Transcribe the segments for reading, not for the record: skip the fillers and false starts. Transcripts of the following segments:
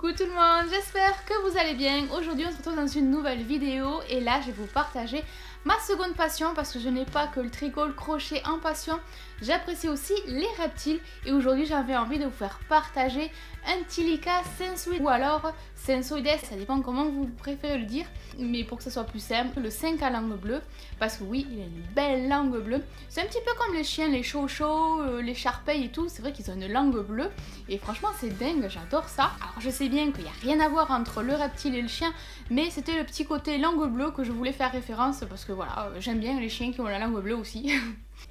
Coucou tout le monde, j'espère que vous allez bien. Aujourd'hui on se retrouve dans une nouvelle vidéo et là je vais vous partager ma seconde passion parce que je n'ai pas que le tricot, le crochet en passion, j'apprécie aussi les reptiles et aujourd'hui j'avais envie de vous faire partager un Tilica sensoides ou alors sensoides, ça dépend comment vous préférez le dire, mais pour que ce soit plus simple, le 5 à langue bleue, parce que oui, il a une belle langue bleue. C'est un petit peu comme les chiens, les chow-chow, les charpeilles et tout, c'est vrai qu'ils ont une langue bleue et franchement c'est dingue, j'adore ça. Alors je sais bien qu'il n'y a rien à voir entre le reptile et le chien, mais c'était le petit côté langue bleue que je voulais faire référence parce que voilà, j'aime bien les chiens qui ont la langue bleue aussi.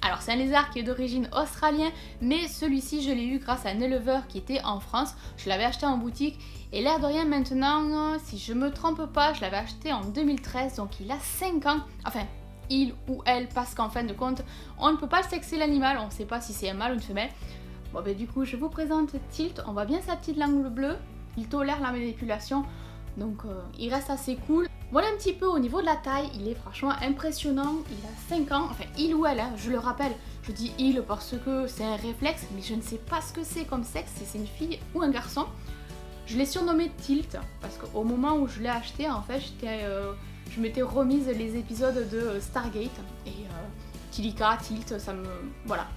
Alors c'est un lézard qui est d'origine australienne, mais celui-ci je l'ai eu grâce à un éleveur qui était en France. Je l'avais acheté en boutique et l'air de rien maintenant, si je me trompe pas, je l'avais acheté en 2013, donc il a 5 ans. Enfin, il ou elle, parce qu'en fin de compte, on ne peut pas sexer l'animal, on ne sait pas si c'est un mâle ou une femelle. Bon ben du coup je vous présente Tilt, on voit bien sa petite langue bleue, il tolère la manipulation, donc il reste assez cool. Voilà un petit peu au niveau de la taille, il est franchement impressionnant, il a 5 ans, enfin il ou elle, hein, je le rappelle, je dis il parce que c'est un réflexe, mais je ne sais pas ce que c'est comme sexe, si c'est une fille ou un garçon. Je l'ai surnommé Tilt, parce qu'au moment où je l'ai acheté, en fait, je m'étais remise les épisodes de Stargate, et Tilica, Tilt, ça me... voilà.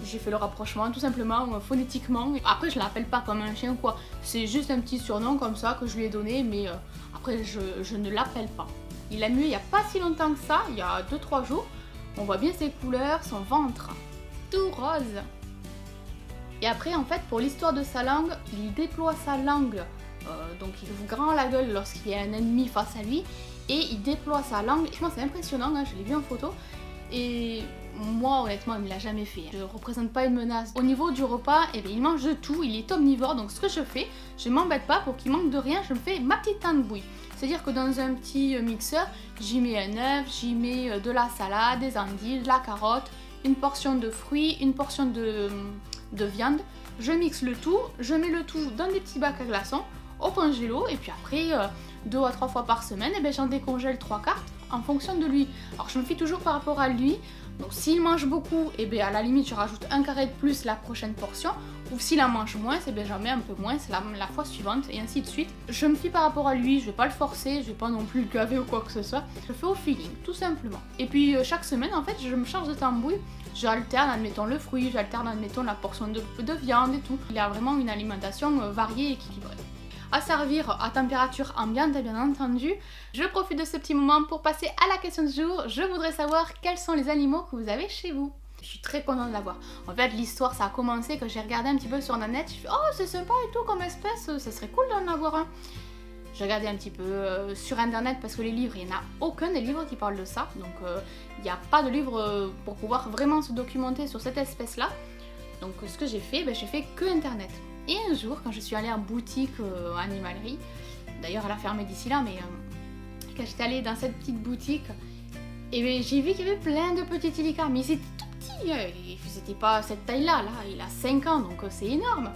J'ai fait le rapprochement tout simplement phonétiquement. Après je l'appelle pas comme un chien ou quoi, c'est juste un petit surnom comme ça que je lui ai donné, mais après je ne l'appelle pas. Il a mué il n'y a pas si longtemps que ça, il y a 2-3 jours. On voit bien ses couleurs, son ventre, tout rose. Et après en fait pour l'histoire de sa langue, il déploie sa langue, donc il ouvre grand la gueule lorsqu'il y a un ennemi face à lui, et il déploie sa langue. Franchement c'est impressionnant, hein, je l'ai vu en photo. Et moi honnêtement il ne l'a jamais fait, je ne représente pas une menace. Au niveau du repas, eh bien, il mange de tout, il est omnivore, donc ce que je fais, je m'embête pas pour qu'il manque de rien, je me fais ma petite tambouille. C'est-à-dire que dans un petit mixeur, j'y mets un œuf, j'y mets de la salade, des endives, de la carotte, une portion de fruits, une portion de viande. Je mixe le tout, je mets le tout dans des petits bacs à glaçons, au congélo, et puis après 2 à 3 fois par semaine, eh bien, j'en décongèle 3 quarts en fonction de lui. Alors je me fie toujours par rapport à lui, donc s'il mange beaucoup, et bien à la limite je rajoute un carré de plus la prochaine portion, ou s'il en mange moins, et bien j'en mets un peu moins la fois suivante, et ainsi de suite. Je me fie par rapport à lui, je vais pas le forcer, je vais pas non plus le gaver ou quoi que ce soit, je fais au feeling, tout simplement. Et puis chaque semaine en fait je me charge de tambouille, j'alterne admettons le fruit, j'alterne admettons la portion de viande et tout. Il a vraiment une alimentation variée et équilibrée. À servir à température ambiante bien entendu. Je profite de ce petit moment pour passer à la question du jour. Je voudrais savoir quels sont les animaux que vous avez chez vous. Je suis très contente de l'avoir. En fait l'histoire ça a commencé que j'ai regardé un petit peu sur internet, je fais oh c'est sympa et tout comme espèce, ça serait cool d'en avoir un. J'ai regardé un petit peu sur internet parce que les livres, il n'y en a aucun des livres qui parlent de ça, donc il n'y a pas de livre pour pouvoir vraiment se documenter sur cette espèce là. Donc ce que j'ai fait, ben, j'ai fait que internet. Et un jour, quand je suis allée en boutique animalerie, d'ailleurs elle a fermé d'ici là, mais quand j'étais allée dans cette petite boutique, et ben, j'ai vu qu'il y avait plein de petits Tilica, mais c'était tout petit, c'était pas cette taille-là, là, il a 5 ans, donc c'est énorme.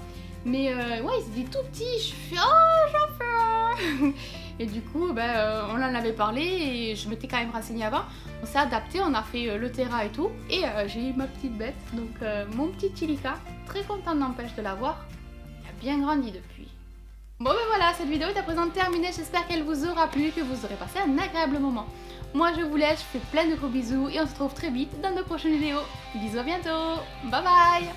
Mais ouais, ils étaient tout petits, je fais oh j'en fais un. Et du coup, ben, on en avait parlé et je m'étais quand même renseignée avant. On s'est adapté, on a fait le terrain et tout, et j'ai eu ma petite bête, donc mon petit Tilica, très contente n'empêche de l'avoir. Bien grandi depuis. Bon ben voilà, cette vidéo est à présent terminée, j'espère qu'elle vous aura plu, que vous aurez passé un agréable moment. Moi je vous laisse, je fais plein de gros bisous et on se retrouve très vite dans de prochaines vidéos. Bisous, à bientôt, bye bye.